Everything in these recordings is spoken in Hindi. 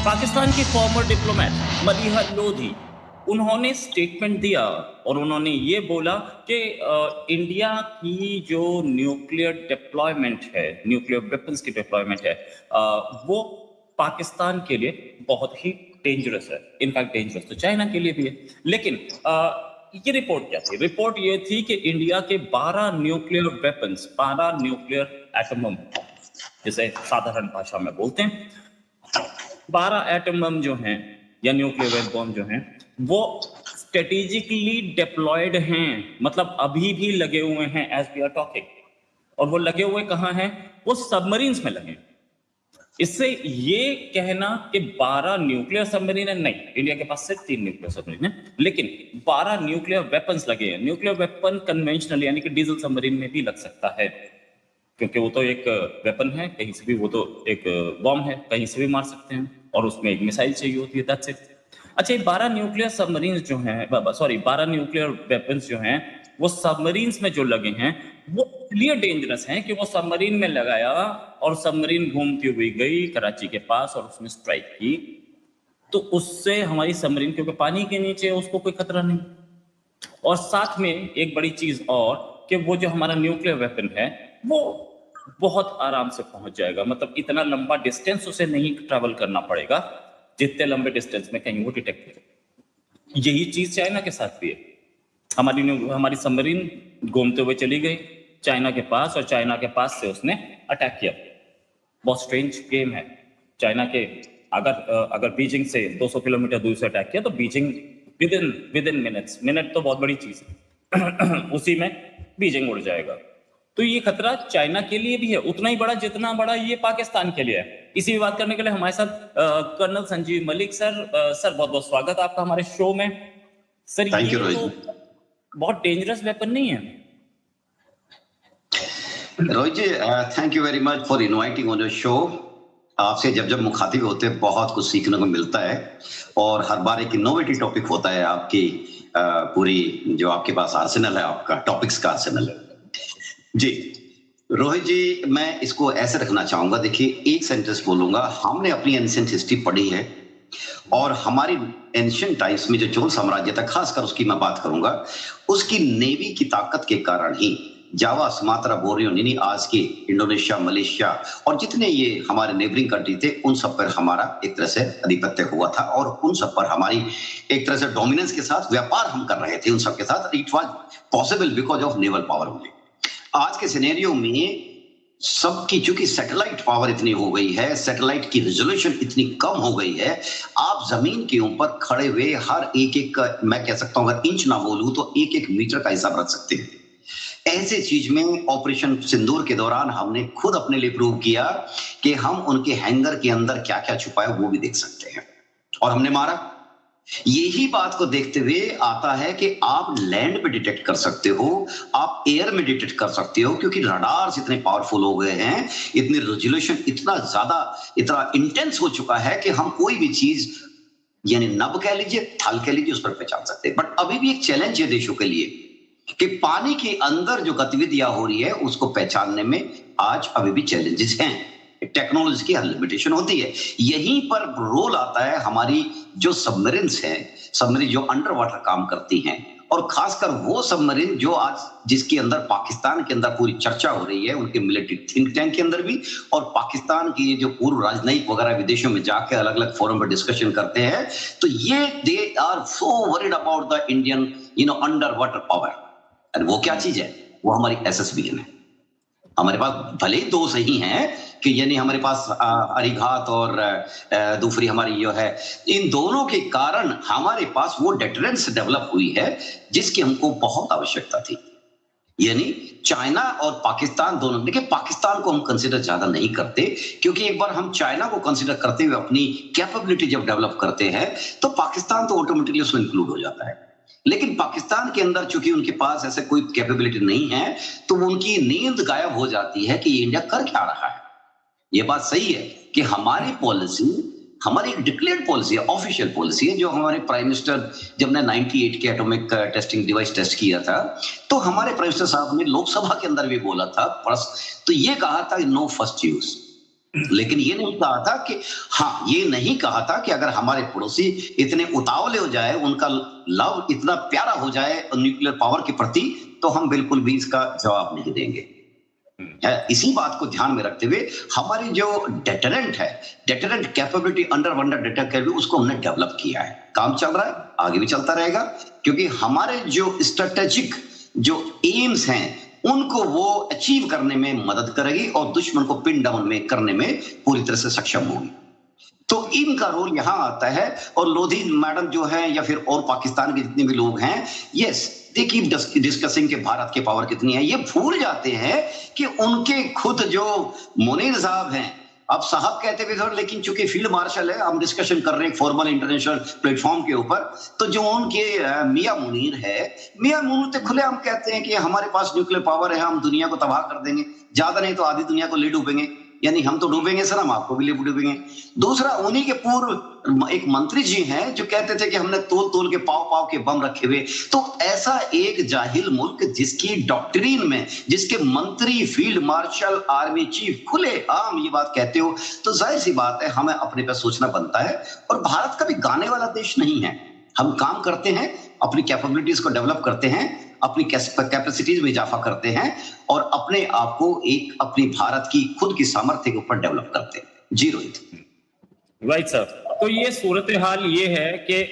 पाकिस्तान की फॉर्मर डिप्लोमेट मलीहा लोधी, उन्होंने स्टेटमेंट दिया और उन्होंने ये बोला कि इंडिया की जो न्यूक्लियर डिप्लॉयमेंट है, न्यूक्लियर वेपन्स की डिप्लॉयमेंट है, वो पाकिस्तान के लिए बहुत ही डेंजरस है। इनफैक्ट डेंजरस तो चाइना के लिए भी है। लेकिन ये रिपोर्ट क्या थी? रिपोर्ट ये थी कि इंडिया के 12 nuclear weapons, 12 nuclear atom bomb, जिसे साधारण भाषा में बोलते हैं, 12 एटम बम जो हैं या न्यूक्लियर बम जो हैं, वो स्ट्रेटेजिकली डिप्लॉयड हैं। मतलब अभी भी लगे हुए हैं एज वी आर टॉकिंग। और वो लगे हुए कहां हैं? वो सबमरीन्स में लगे। इससे ये कहना कि 12 न्यूक्लियर सबमरीन है, नहीं, इंडिया के पास सिर्फ 3 न्यूक्लियर सबमरीन है, लेकिन 12 न्यूक्लियर वेपन्स लगे हैं। न्यूक्लियर वेपन कन्वेंशनल यानी कि डीजल सबमरीन में भी लग सकता है, क्योंकि वो तो एक वेपन है, कहीं से भी, वो तो एक बॉम्ब है, कहीं से भी मार सकते हैं, और उसमें एक मिसाइल चाहिए होती है, दैट्स इट। अच्छा, ये 12 न्यूक्लियर सबमरीन जो हैं, सॉरी 12 न्यूक्लियर वेपन्स जो हैं, वो सबमरीन्स में जो लगे हैं, वो इसलिए डेंजरस हैं कि वो सबमरीन में लगाया और सबमरीन घूमती हुई गई कराची के पास और उसने स्ट्राइक की, तो उससे हमारी सबमरीन, क्योंकि पानी के नीचे है, उसको कोई खतरा नहीं। और साथ में एक बड़ी चीज और, कि वो जो हमारा न्यूक्लियर वेपन है, वो बहुत आराम से पहुंच जाएगा। मतलब इतना लंबा डिस्टेंस उसे नहीं ट्रैवल करना पड़ेगा जितने लंबे डिस्टेंस में कहीं वो डिटेक्ट हो। यही चीज चाइना के साथ भी है। हमारी सबमरीन घूमते हुए चली गई चाइना के पास, और चाइना के पास से उसने अटैक किया। बहुत स्ट्रेंज गेम है। चाइना के अगर बीजिंग से 200 किलोमीटर दूर से अटैक किया, तो Beijing with in minutes, minute तो बहुत बड़ी चीज है, उसी में बीजिंग उड़ जाएगा। तो ये खतरा चाइना के लिए भी है, उतना ही बड़ा जितना बड़ा ये पाकिस्तान के लिए है। इसी बात करने के लिए हमारे साथ colonel Sanjeev Malik sir. Sir, बहुत बहुत स्वागत आपका हमारे शो में। सर, ये तो बहुत डेंजरस वेपन नहीं है? Rohit ji, thank you very much for inviting on your show. आपसे जब जब मुखातिब होते हैं बहुत कुछ सीखने को मिलता है, और हर बार एक इनोवेटिव टॉपिक होता है। आपकी पूरी जो आपके पास आर्सेनल है, आपका टॉपिक्स का आर्सेनल है जी। रोहित जी, मैं इसको ऐसे रखना चाहूंगा। देखिए, एक सेंटेंस बोलूंगा। हमने अपनी एंशिएंट हिस्ट्री पढ़ी है, और हमारी एंशिएंट टाइम्स में जो चोल साम्राज्य था, खासकर उसकी मैं बात करूंगा, उसकी नेवी की ताकत के कारण ही जावा, सुमात्रा, बोर्नियो, निनी, आज की इंडोनेशिया, मलेशिया और जितने ये हमारे नेबरिंग कंट्री थे, उन सब पर हमारा एक तरह से आधिपत्य हुआ था, और उन सब पर हमारी एक तरह से डोमिनेंस के साथ व्यापार हम कर रहे थे उन सब के साथ। It was possible because of naval power only. आज के सिनेरियो में सबकी चूंकि सैटेलाइट पावर इतनी हो गई है, सैटेलाइट की रेजोल्यूशन इतनी कम हो गई है, आप जमीन के ऊपर खड़े हुए हर एक मैं कह सकता हूं, अगर इंच ना बोलूं तो एक मीटर का हिसाब रख सकते हैं। ऐसे चीज में ऑपरेशन सिंदूर के दौरान हमने खुद अपने लिए प्रूव किया कि हम उनके हैंगर के अंदर क्या क्या छुपा है वो भी देख सकते हैं, और हमने मारा। यही बात को देखते हुए आता है कि आप लैंड पे डिटेक्ट कर सकते हो, आप एयर में डिटेक्ट कर सकते हो, क्योंकि रडार्स इतने पावरफुल हो गए हैं, इतनी रेजोल्यूशन इतना ज्यादा, इतना इंटेंस हो चुका है कि हम कोई भी चीज, यानी नब कह लीजिए, थल कह लीजिए, उस पर पहचान सकते हैं। बट अभी भी एक चैलेंज है देशों के लिए कि पानी के अंदर जो गतिविधियां हो रही है उसको पहचानने में आज अभी भी चैलेंजेस हैं। टेक्नोलॉजी की लिमिटेशन होती है। यहीं पर रोल आता है हमारी जो सबमरीन्स हैं, सबमरीन जो अंडर वाटर काम करती हैं, और खासकर वो सबमरीन जो आज, जिसके अंदर पाकिस्तान के अंदर पूरी चर्चा हो रही है, उनके मिलिट्री थिंक टैंक के अंदर भी, और पाकिस्तान की जो पूर्व राजनयिक वगैरह विदेशों में जाकर अलग अलग फोरम पर डिस्कशन करते हैं, तो ये they are so worried about the Indian under water power. और वो क्या चीज है? वो हमारी एसएसबीएन है। हमारे पास भले ही दो सही हैं कि यानी हमारे पास अरिघात और दूसरी हमारी जो है, इन दोनों के कारण हमारे पास वो डेटरेंस डेवलप हुई है जिसकी हमको बहुत आवश्यकता थी। यानी चाइना और पाकिस्तान दोनों, देखिए पाकिस्तान को हम कंसीडर ज्यादा नहीं करते, क्योंकि एक बार हम चाइना को कंसीडर करते हुए अपनी कैपेबिलिटी जब डेवलप करते हैं तो पाकिस्तान तो ऑटोमेटिकली उसमें इंक्लूड हो जाता है। लेकिन पाकिस्तान के अंदर चूंकि उनके पास ऐसे कोई कैपेबिलिटी नहीं है, तो उनकी नींद गायब हो जाती है कि ये इंडिया कर क्या रहा है। ये बात सही है कि हमारी पॉलिसी, हमारी एक डिक्लेयर्ड पॉलिसी है, ऑफिशियल पॉलिसी है, जो हमारे प्राइम मिनिस्टर जब ने 98 के एटॉमिक टेस्टिंग डिवाइस टेस्ट किया था, तो हमारे प्राइम मिनिस्टर साहब ने लोकसभा के अंदर भी बोला था, तो ये कहा था नो फर्स्ट यूज। लेकिन ये नहीं कहा था कि हाँ, ये नहीं कहा था कि अगर हमारे पड़ोसी इतने उतावले हो जाए, उनका लव इतना प्यारा हो जाए न्यूक्लियर पावर के प्रति, तो हम बिल्कुल भी इसका जवाब नहीं देंगे। इसी बात को ध्यान में रखते हुए हमारी जो डेटरेंट है, deterrent capability under wonder debtor capability, उसको हमने डेवलप किया है। काम चल रहा है, आगे भी चलता रहेगा, क्योंकि हमारे जो स्ट्रेटेजिक जो एम्स हैं उनको वो अचीव करने में मदद करेगी और दुश्मन को पिन डाउन में करने में पूरी तरह से सक्षम होगी। तो इनका रोल यहां आता है। और लोधी मैडम जो है या फिर और पाकिस्तान के जितने भी लोग हैं, यस दे कीप डिस्कसिंग के भारत की पावर कितनी है, ये भूल जाते हैं कि उनके खुद जो मुनीर साहब हैं, अब साहब कहते भी थोड़ा, लेकिन चूंकि फील्ड मार्शल है, हम डिस्कशन कर रहे हैं फॉर्मल इंटरनेशनल प्लेटफॉर्म के ऊपर, तो जो उनके मियां मुनीर है, मियां मुनीर तो खुले हम कहते हैं कि हमारे पास न्यूक्लियर पावर है, हम दुनिया को तबाह कर देंगे, ज्यादा नहीं तो आधी दुनिया को ले डूबेंगे, यानी हम तो डूबेंगे सर, हम आपको भी ले डूबेंगे। दूसरा, उन्हीं के पूर्व एक मंत्री जी हैं जो कहते थे कि हमने तोल तोल के पाव पाव के बम रखे हुए। तो ऐसा एक जाहिल मुल्क जिसकी डॉक्ट्रिन में, जिसके मंत्री, फील्ड मार्शल, आर्मी चीफ खुले आम ये बात कहते हो, तो जाहिर सी बात है हमें अपने पे सोचना बनता है। और भारत का भी गाने वाला देश नहीं है, हम काम करते हैं, अपनी कैपेबिलिटीज को डेवलप करते हैं, अपनी कैपेसिटीज में इजाफा करते हैं और अपने आप को एक अपनी भारत की खुद की सामर्थ्य के ऊपर डेवलप करते हैं। जी रोहित। राइट सर, तो ये सूरत हाल ये है कि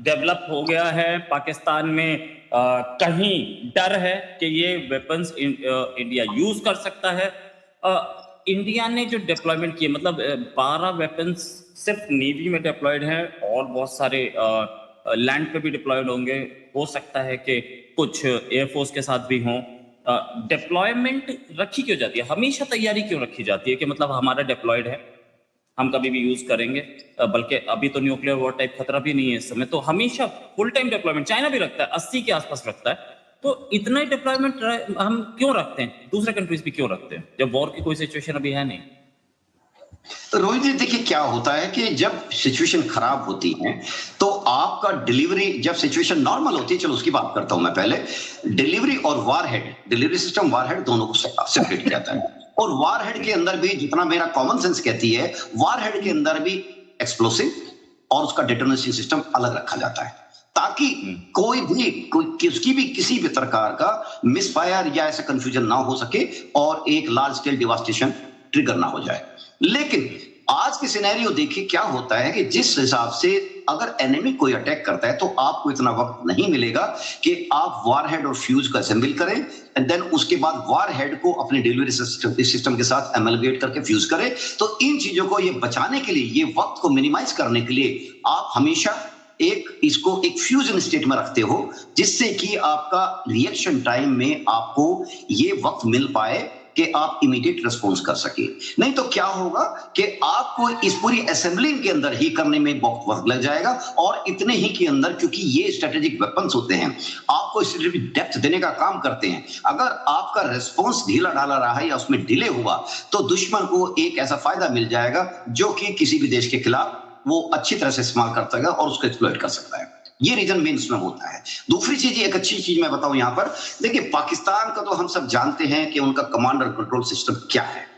डेवलप हो गया है पाकिस्तान में, कहीं डर है कि ये वेपन्स इंडिया यूज कर सकता है। इंडिया ने जो डिप्लॉयमेंट किए, मतलब 12 वेपन्स सिर्फ नेवी में डिप्लॉयड हैं और बहुत सारे लैंड पे भी डिप्लॉयड होंगे, हो सकता है कि कुछ एयरफोर्स के साथ भी हों। डिप्लॉयमेंट रखी क्यों जाती है, हमेशा तैयारी क्यों रखी जाती है कि मतलब हमारा डिप्लॉयड है, हम कभी भी यूज करेंगे, बल्कि अभी तो न्यूक्लियर वॉर टाइप खतरा भी नहीं है इस समय, तो हमेशा फुल टाइम डिप्लॉयमेंट, चाइना भी रखता है 80 के आसपास रखता है, तो इतना ही डिप्लॉयमेंट हम क्यों रखते हैं, दूसरे कंट्रीज भी क्यों रखते हैं जब वॉर की कोई सिचुएशन अभी है नहीं? तो रोहित जी देखिए क्या होता है कि जब सिचुएशन खराब होती है तो आपका डिलीवरी, जब सिचुएशन नॉर्मल होती है, चलो उसकी बात करता हूं मैं पहले, डिलीवरी और वारहेड, डिलीवरी सिस्टम वारहेड दोनों को सेपरेट किया जाता है। और वारहेड के अंदर भी जितना मेरा कॉमन सेंस कहती है, वारहेड के अंदर भी एक्सप्लोसिव और उसका डिटोनेशन सिस्टम अलग रखा जाता है, ताकि कोई भी किसी भी प्रकार का मिसफायर या ऐसा कंफ्यूजन ना हो सके और एक लार्ज स्केल डिवास्टेशन ट्रिगर ना हो जाए। लेकिन आज की सिनेरियो देखिए क्या होता है कि जिस हिसाब से अगर एनिमी कोई अटैक करता है तो आपको इतना वक्त नहीं मिलेगा कि आप वारहेड और फ्यूज को असेंबल करें एंड देन उसके बाद वारहेड को अपने डिलीवरी सिस्टम के साथ एमलगेट करके फ्यूज करें। तो इन चीजों को ये बचाने के लिए, ये वक्त को मिनिमाइज करने के लिए आप हमेशा इसको एक फ्यूजन स्टेट में रखते हो, जिससे कि आपका रिएक्शन टाइम में आपको ये वक्त मिल पाए कि आप इमीडिएट रिस्पॉन्स कर सके। नहीं तो क्या होगा कि आपको इस पूरी असेंबलिंग के अंदर ही करने में बहुत वक्त लग जाएगा और इतने ही के अंदर, क्योंकि ये स्ट्रेटेजिक वेपन्स होते हैं, आपको स्ट्रेटेजिक डेप्थ देने का काम करते हैं। अगर आपका रिस्पॉन्स ढीला ढाला रहा है या उसमें डिले हुआ तो दुश्मन को एक ऐसा फायदा मिल जाएगा जो कि किसी भी देश के खिलाफ वो अच्छी तरह से इस्तेमाल करता है और उसको एक्सप्लॉइट कर सकता है। ये रीजन मेन इसमें होता है। दूसरी चीज, एक अच्छी चीज मैं बताऊं यहां पर, देखिए पाकिस्तान का तो हम सब जानते हैं कि उनका कमांड एंड कंट्रोल सिस्टम क्या है।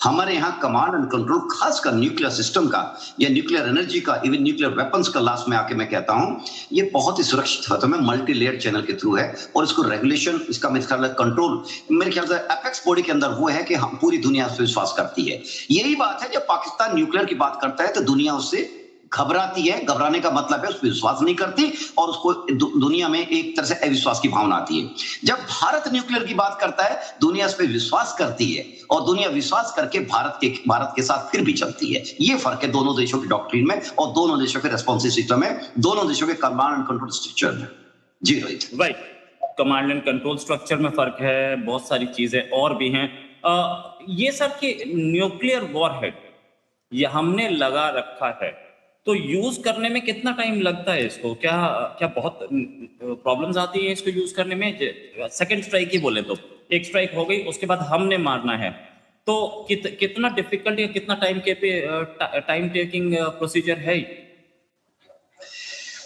हमारे यहाँ कमांड एंड कंट्रोल खासकर न्यूक्लियर सिस्टम का या न्यूक्लियर एनर्जी का, इवन न्यूक्लियर वेपन्स का, लास्ट में आके मैं कहता हूं ये बहुत ही सुरक्षित होता है, मल्टी लेयर चैनल के थ्रू है और इसको रेगुलेशन, इसका मेरे ख्याल से कंट्रोल, मेरे ख्याल से एपेक्स बॉडी के अंदर वो है कि हम पूरी दुनिया उस पर विश्वास करती है। यही बात है, जब पाकिस्तान न्यूक्लियर की बात करता है तो दुनिया उससे घबराती है। घबराने का मतलब है उस पर विश्वास नहीं करती और उसको दुनिया में एक तरह से अविश्वास की भावना आती है। जब भारत न्यूक्लियर की बात करता है दुनिया उस पर विश्वास करती है और दुनिया विश्वास करके भारत के साथ फिर भी चलती है। ये फर्क है दोनों देशों की डॉक्ट्रिन में और दोनों देशों के रेस्पॉन्सिव सिस्टम में, दोनों देशों के कमांड एंड कंट्रोल स्ट्रक्चर में। जी Rohit. Right, command and control structure में फर्क है, बहुत सारी चीजें और भी हैं। ये सब कि न्यूक्लियर वॉरहेड ये हमने लगा रखा है, तो यूज करने में कितना टाइम लगता है इसको, क्या बहुत प्रॉब्लम्स आती है इसको यूज करने में? सेकंड स्ट्राइक ही बोले तो एक स्ट्राइक हो गई, उसके बाद हमने मारना है, तो कितना डिफिकल्ट या कितना टाइम टेकिंग प्रोसीजर है?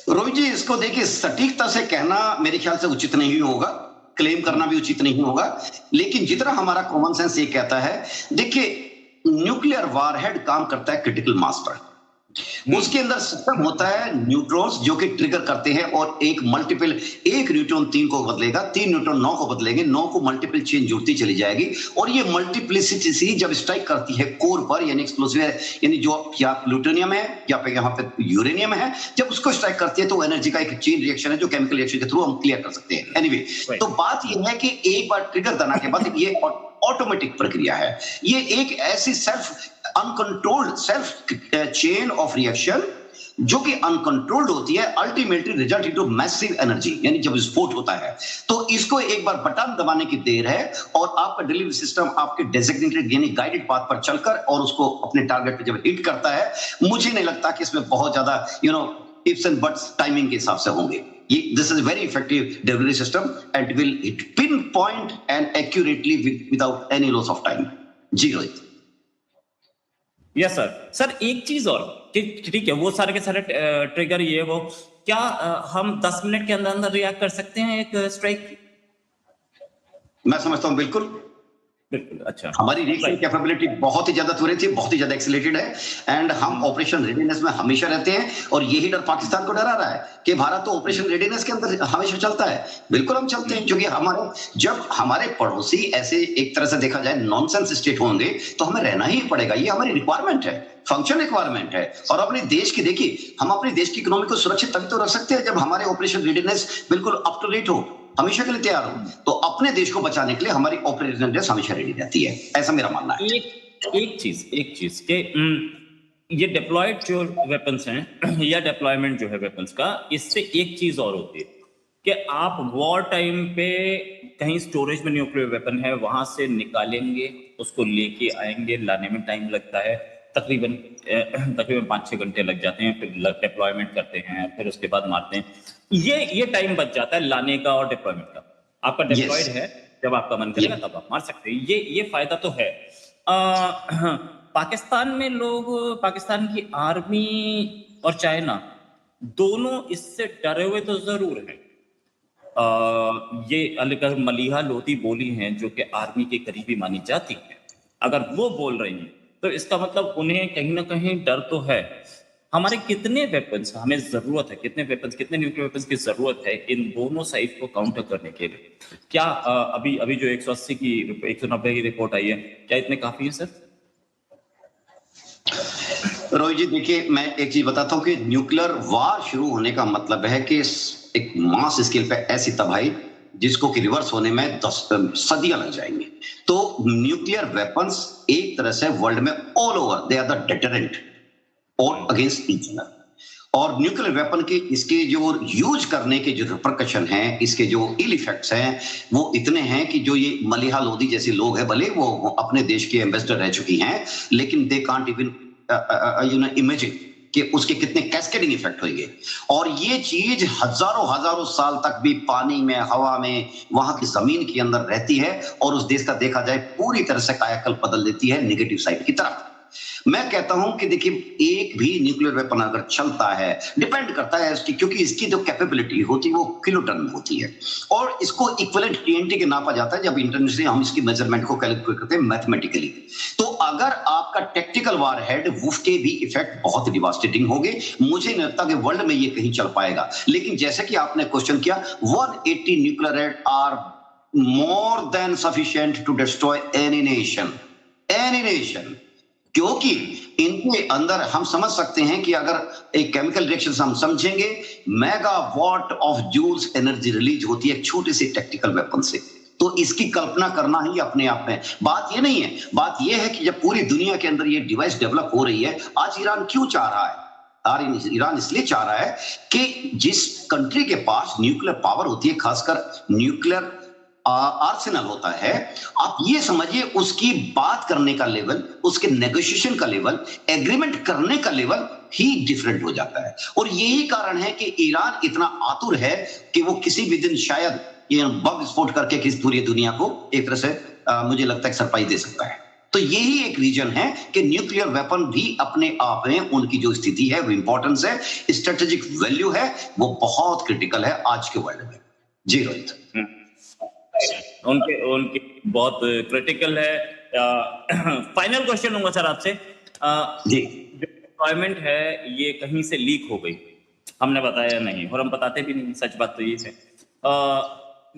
रोहित जी इसको देखिए सटीकता से कहना मेरे ख्याल से उचित नहीं होगा, क्लेम करना भी उचित नहीं होगा, लेकिन जितना हमारा कॉमन सेंस ये कहता है, देखिए न्यूक्लियर वारहेड काम करता है क्रिटिकल मास पर। उसके अंदर सिस्टम होता है न्यूट्रॉन्स जो कि ट्रिगर करते हैं और एक न्यूट्रॉन 3 को बदलेगा, 3 न्यूट्रॉन 9 को बदलेंगे, 9 को मल्टीपल चेन जुड़ती चली जाएगी और ये मल्टीप्लिसिटी जब स्ट्राइक करती है कोर पर, यानी एक्सप्लोसिव है, यानी जो या प्लूटोनियम है या पे यहाँ पे यूरेनियम है, जब उसको स्ट्राइक करती है तो एनर्जी का एक चेन रिएक्शन है जो केमिकल रिएक्शन के थ्रू हम क्लियर कर सकते हैं। एनीवे, तो बात ये है कि एक बार ट्रिगर करने के बाद ये ऑटोमेटिक प्रक्रिया है। ये एक ऐसी uncontrolled self chain of reaction जो कि अनकंट्रोल्ड होती है, ultimately result into massive energy, यानी जब विस्फोट होता है तो इसको एक बार बटन दबाने की देर है और आपका डिलीवरी सिस्टम आपके डेजिग्नेटेड यानी गाइडेड पाथ पर चलकर और उसको अपने टारगेट पे जब हिट करता है, मुझे नहीं लगता कि इसमें बहुत ज्यादा इफ्स एंड बट्स टाइमिंग के हिसाब से होंगे। This is a very effective delivery system and will hit pinpoint and accurately without any loss of time. जी रोहित। Yes sir. सर एक चीज और कि ठीक है, वो सारे के सारे ट्रिगर ये वो, क्या हम 10 मिनट के अंदर अंदर रिएक्ट कर सकते हैं एक स्ट्राइक? मैं समझता हूं बिल्कुल। अच्छा, हमारी रिएक्शन कैपेबिलिटी बहुत ही ज्यादा त्वरित है, बहुत ही ज्यादा एक्सीलरेटेड है एंड हम ऑपरेशन रेडीनेस में हमेशा रहते हैं और यही डर पाकिस्तान को डरा रहा है कि भारत तो ऑपरेशन रेडीनेस के अंदर हमेशा चलता है। बिल्कुल हम चलते हैं, क्योंकि जब हमारे पड़ोसी ऐसे एक तरह से देखा जाए नॉनसेंस स्टेट होंगे तो हमें रहना ही पड़ेगा, ये हमारी रिक्वायरमेंट है, फंक्शन रिक्वायरमेंट है। और अपने देश की देखिए, हम अपने देश की इकोनॉमी को सुरक्षित तभी तो रख सकते हैं जब हमारे ऑपरेशन रेडीनेस बिल्कुल अप टू डेट हो, हमेशा के लिए तैयार हो। तो अपने देश को बचाने के लिए हमारी ऑपरेशन रेडीनेस हमेशा रेडी रहती है, ऐसा मेरा मानना है। एक चीज के ये डिप्लॉयड जो वेपन्स हैं या डिप्लॉयमेंट जो है वेपन्स का, इससे एक चीज और होती है कि आप वॉर टाइम पे कहीं स्टोरेज में न्यूक्लियर वेपन है, वहां से निकालेंगे, उसको लेके आएंगे, लाने में टाइम लगता है, तकरीबन 5-6 घंटे लग जाते हैं, फिर डिप्लॉयमेंट करते हैं, फिर उसके बाद मारते हैं। ये टाइम बच जाता है लाने का और डिप्लॉयमेंट का। आपका डिप्लॉयड है, जब आपका मन करेगा तब आप मार सकते हैं, ये फायदा तो है। पाकिस्तान में लोग, पाकिस्तान की आर्मी और चाइना दोनों इससे डरे हुए तो जरूर हैं। ये अलगर मलिहा लोधी बोली हैं जो कि आर्मी के करीबी मानी जाती है, अगर वो बोल रही हैं तो इसका मतलब उन्हें कहीं ना कहीं डर तो है। हमारे कितने वेपन्स हमें जरूरत है, कितने न्यूक्लियर वेपन्स की जरूरत है इन दोनों साइड को काउंटर करने के लिए? क्या अभी जो 190 की रिपोर्ट आई है, क्या इतने काफी है सर? रोहित जी देखिए, मैं एक चीज बताता हूं कि न्यूक्लियर वार शुरू होने का मतलब है कि एक मास स्केल पे ऐसी तबाही जिसको कि रिवर्स होने में 10 सदियां लग जाएंगी। तो न्यूक्लियर वेपन्स एक तरह से वर्ल्ड में all over they are the deterrent और अगेंस्ट ईच अदर। और न्यूक्लियर वेपन के इसके जो यूज करने के जो रिपरकशन हैं, इसके जो इल इफेक्ट्स हैं, वो इतने हैं कि जो ये मलिहा लोधी जैसे लोग हैं, भले वो अपने देश के एम्बेसडर रह चुकी हैं, लेकिन दे कांट इवन इमेजिन कि उसके कितने कैस्केडिंग इफेक्ट होंगे। और ये चीज हजारों साल तक भी पानी में, हवा में, वहां की जमीन के अंदर रहती है और उस देश का देखा जाए पूरी तरह से कायाकल्प बदल देती है नेगेटिव साइड की तरफ। मैं कहता हूं कि देखिए, एक भी न्यूक्लियर वेपन अगर चलता है, डिपेंड करता है इसकी, क्योंकि इसकी जो कैपेबिलिटी होती है वो किलोटन में होती है और इसको इक्विवेलेंट टीएनटी के नापा जाता है जब इंटरनेशनली हम इसकी मेजरमेंट को कैलकुलेट करते हैं मैथमेटिकली। तो अगर आपका टेक्टिकल वारहेड, उसके भी इफेक्ट बहुत डिवास्टेटिंग होंगे। मुझे नहीं लगता कि वर्ल्ड में ये कहीं चल पाएगा, लेकिन जैसे कि आपने क्वेश्चन किया, 180 nuclear raid are more than sufficient to destroy any nation, क्योंकि इनके अंदर हम समझ सकते हैं कि अगर एक केमिकल रिएक्शन हम समझेंगे, megawatt of joules energy release होती है एक छोटे से टैक्टिकल वेपन से। तो इसकी कल्पना करना ही अपने आप में बात ये नहीं है। बात ये है कि जब पूरी दुनिया के अंदर ये डिवाइस डेवलप हो रही है, आज ईरान क्यों चाह रहा है? ईरान इसलिए चाह रहा है कि जिस कंट्री के पास न्यूक्लियर पावर होती है, खासकर न्यूक्लियर आर्सेनल होता है, आप ये समझिए उसकी बात करने का लेवल, उसके नेगोशिएशन का लेवल, एग्रीमेंट करने का लेवल ही डिफरेंट हो जाता है। और यही कारण है कि ईरान इतना आतुर है कि वो किसी भी दिन शायद ये बम विस्फोट करके किस पूरी दुनिया को एक तरह से मुझे लगता है सरप्राइज दे सकता है। तो यही एक रीजन है कि न्यूक्लियर वेपन भी अपने आप में उनकी जो स्थिति है, वो इंपॉर्टेंस है, स्ट्रेटेजिक वैल्यू है, वो बहुत क्रिटिकल है आज के वर्ल्ड में। जी रोहित, उनके बहुत क्रिटिकल है फाइनल क्वेश्चन लूंगा सर आपसे। जी जो डिप्लॉयमेंट है ये कहीं से लीक हो गई, हमने बताया नहीं और हम बताते भी नहीं, सच बात तो ये है।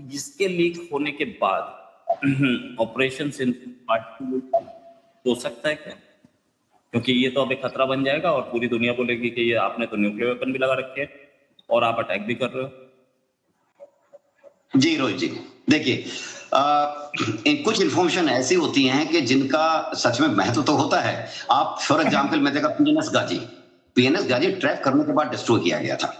जिसके लीक होने के बाद ऑपरेशन सिंदूर पार्ट 2 हो सकता है क्या? क्योंकि ये तो अब एक खतरा बन जाएगा और पूरी दुनिया बोलेगी कि ये आपने तो न्यूक्लियर वेपन भी लगा रखे हैं और आप अटैक भी कर रहे हो। जी रोहित जी, देखिए कुछ इन्फॉर्मेशन ऐसी होती हैं कि जिनका सच में महत्व तो होता है। आप फॉर एग्जांपल मैं देखा पीएनएस गाजी ट्रैप करने के बाद डिस्ट्रॉय किया गया था।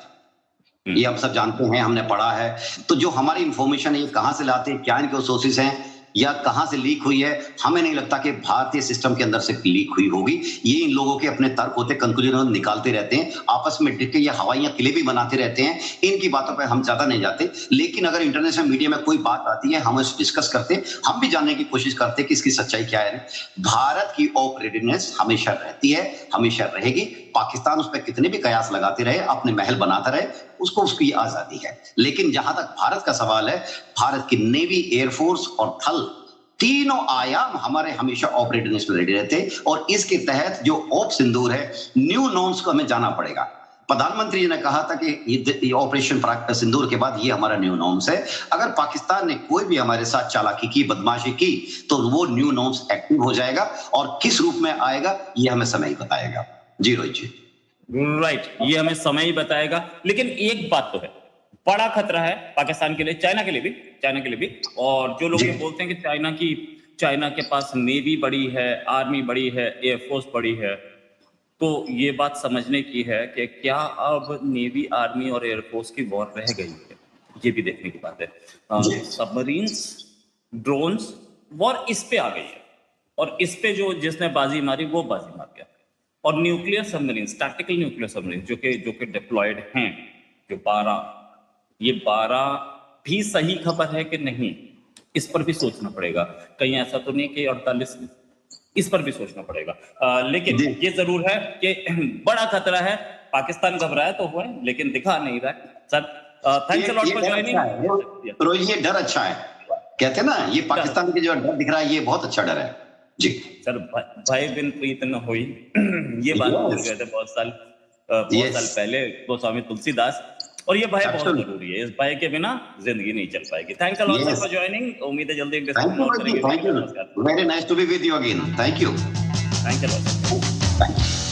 ये आप सब जानते हैं, हमने पढ़ा है। तो जो हमारी इंफॉर्मेशन है ये कहां से लाते हैं, क्या इनके सोर्सेस हैं या कहां से लीक हुई है, हमें नहीं लगता कि भारतीय सिस्टम के अंदर से लीक हुई होगी। ये इन लोगों के अपने तर्क होते, कंक्लूजन निकालते रहते हैं, आपस में डिट के ये हवाइयां किले भी बनाते रहते हैं। इनकी बातों पे हम ज्यादा नहीं जाते, लेकिन अगर इंटरनेशनल मीडिया में कोई बात आती है हम इसे डिस्कस करते हैं, हम भी जानने की कोशिश करते हैं कि इसकी सच्चाई क्या है। भारत की ऑपरेटिवनेस हमेशा रहती है, हमेशा रहेगी। पाकिस्तान उस पर कितने भी कयास लगाते रहे, अपने महल बनाता रहे, उसको उसकी आजादी है। लेकिन जहां तक भारत का सवाल है, भारत की नेवी, एयरफोर्स और थल तीनों आयाम हमारे हमेशा ऑपरेटिवनेस में रेडी रहते हैं और इसके तहत जो ऑप सिंदूर है, न्यू नॉर्म्स को हमें जाना पड़ेगा। प्रधानमंत्री जी ने कहा था कि ये ऑपरेशन सिंदूर के बाद ये हमारा न्यू नॉर्म्स है। अगर पाकिस्तान ने कोई भी हमारे साथ चालाकी की, बदमाशी की, तो वो न्यू नॉर्म्स एक्टिव हो जाएगा और किस रूप में आएगा ये हमें समय ही बताएगा। जी रोहित जी, राइट, ये हमें समय ही बताएगा। लेकिन एक बात तो है, बड़ा खतरा है पाकिस्तान के लिए, चाइना के लिए भी। और जो लोग ये बोलते हैं कि चाइना के पास नेवी बड़ी है, आर्मी बड़ी है, एयरफोर्स बड़ी है, तो ये बात समझने की है कि क्या अब नेवी, आर्मी और एयरफोर्स की वॉर रह गई है, ये भी देखने की बात है। सबमरीन्स, ड्रोन्स, वॉर इस पे आ गई है और इस पे जो जिसने बाजी मारी वो बाजी मार गया। और nuclear submarines, tactical nuclear submarine जो कि डिप्लॉयड हैं, जो 12 भी सही खबर है कि नहीं, इस पर भी सोचना पड़ेगा। कहीं ऐसा तो नहीं कि 48, इस पर भी सोचना पड़ेगा। लेकिन ये जरूर है कि बड़ा खतरा है। पाकिस्तान घबराया तो हुआ है लेकिन दिखा नहीं रहा है। Sir thanks a lot for joining. Rohit ये डर अच्छा है, कहते हैं ना, ये पाकिस्तान के जो डर दिख रहा है ये बहुत अच्छा डर है। जी सर, भाई बिन प्रीत न होई, ये बात बोल गए थे बहुत साल पहले गोस्वामी तुलसीदास, और ये भय बहुत जरूरी है। इस भय के बिना जिंदगी नहीं चल पाएगी। Thanks a lot sir for joining. उम्मीद है जल्दी एक डिस्कशन और करेंगे। Very nice to be with you again. Thank you. Thank you lot.